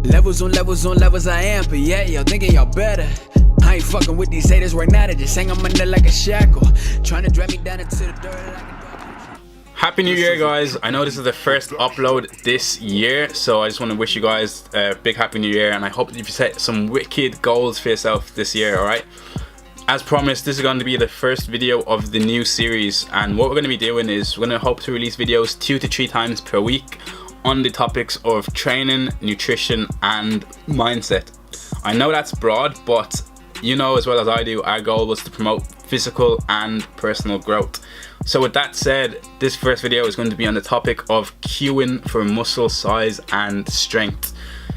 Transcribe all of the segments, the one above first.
Levels on levels on levels I am, but yeah, y'all thinking y'all better. I ain't fucking with these haters right now, they just hang on my neck like a shackle, trying to drag me down into the dirt like a... Happy New Year, guys. I know this is the first upload this year, so I just want to wish you guys a big Happy New Year, and I hope that you've set some wicked goals for yourself this year, alright? As promised, this is going to be the first video of the new series, and what we're going to be doing is we're going to hope to release videos 2 to 3 times per week on the topics of training, nutrition, and mindset. I know that's broad, but you know as well as I do, our goal was to promote physical and personal growth. So with that said, this first video is going to be on the topic of cueing for muscle size and strength.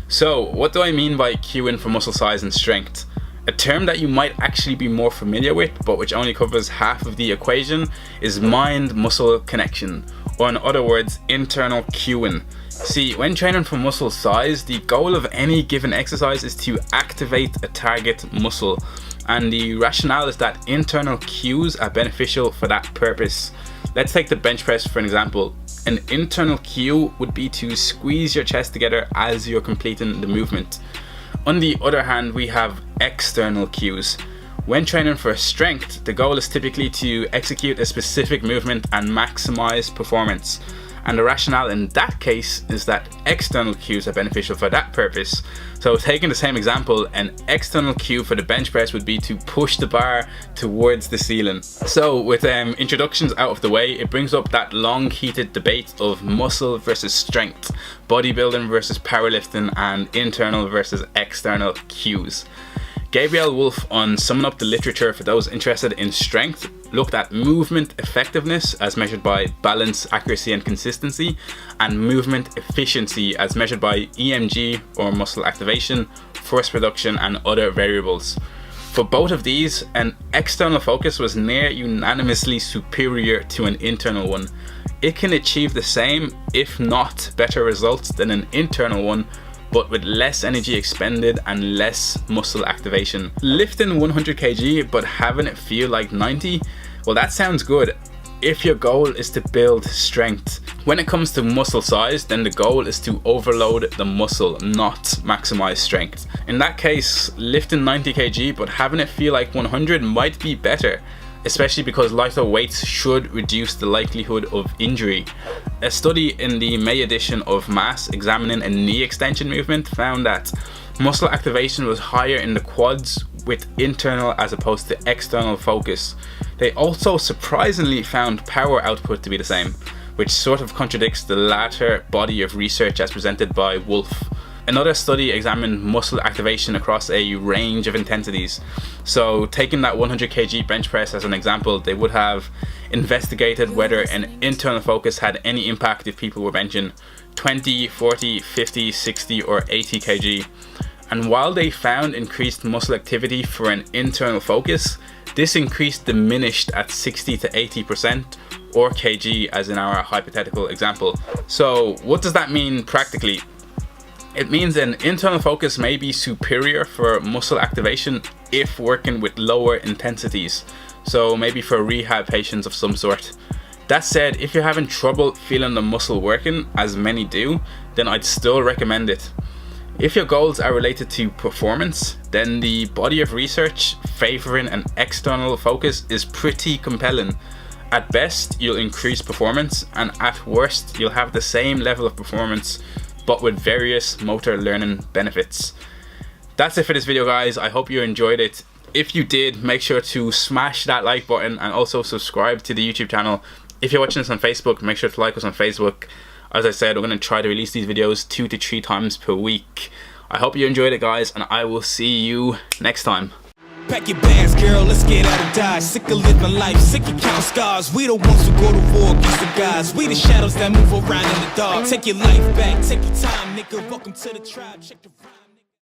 So what do I mean by cueing for muscle size and strength? A term that you might actually be more familiar with, but which only covers half of the equation, is mind-muscle connection, or in other words, internal cueing. See, when training for muscle size, the goal of any given exercise is to activate a target muscle, and the rationale is that internal cues are beneficial for that purpose. Let's take the bench press for an example. An internal cue would be to squeeze your chest together as you're completing the movement. On the other hand, we have external cues. When training for strength, the goal is typically to execute a specific movement and maximize performance. And the rationale in that case is that external cues are beneficial for that purpose. So taking the same example, an external cue for the bench press would be to push the bar towards the ceiling. So with introductions out of the way, it brings up that long heated debate of muscle versus strength, bodybuilding versus powerlifting, and internal versus external cues. Gabriel Wolf, on summing up the literature for those interested in strength, looked at movement effectiveness as measured by balance, accuracy and consistency, and movement efficiency as measured by EMG or muscle activation, force production and other variables. For both of these, an external focus was near unanimously superior to an internal one. It can achieve the same, if not better results than an internal one, but with less energy expended and less muscle activation. Lifting 100 kg but having it feel like 90, well, that sounds good if your goal is to build strength. When it comes to muscle size, then the goal is to overload the muscle, not maximize strength. In that case, lifting 90 kg but having it feel like 100 might be better, especially because lighter weights should reduce the likelihood of injury. A study in the May edition of Mass examining a knee extension movement found that muscle activation was higher in the quads with internal as opposed to external focus. They also surprisingly found power output to be the same, which sort of contradicts the latter body of research as presented by Wolf. Another study examined muscle activation across a range of intensities. So taking that 100 kg bench press as an example, they would have investigated whether an internal focus had any impact if people were benching 20, 40, 50, 60 or 80 kg. And while they found increased muscle activity for an internal focus, this increase diminished at 60 to 80% or kg as in our hypothetical example. So what does that mean practically? It means an internal focus may be superior for muscle activation if working with lower intensities, so maybe for rehab patients of some sort. That said, if you're having trouble feeling the muscle working, as many do, then I'd still recommend it. If your goals are related to performance, then the body of research favoring an external focus is pretty compelling. At best, you'll increase performance, and at worst, you'll have the same level of performance but with various motor learning benefits. That's it for this video, guys. I hope you enjoyed it. If you did, make sure to smash that like button and also subscribe to the YouTube channel. If you're watching this on Facebook, make sure to like us on Facebook. As I said, we're going to try to release these videos 2 to 3 times per week. I hope you enjoyed it, guys, and I will see you next time. Pack your bags, girl, let's get out and die. Sick of living life, sick of counting scars. We the ones who go to war against the gods. We the shadows that move around in the dark. Take your life back, take your time, nigga. Welcome to the tribe. Check the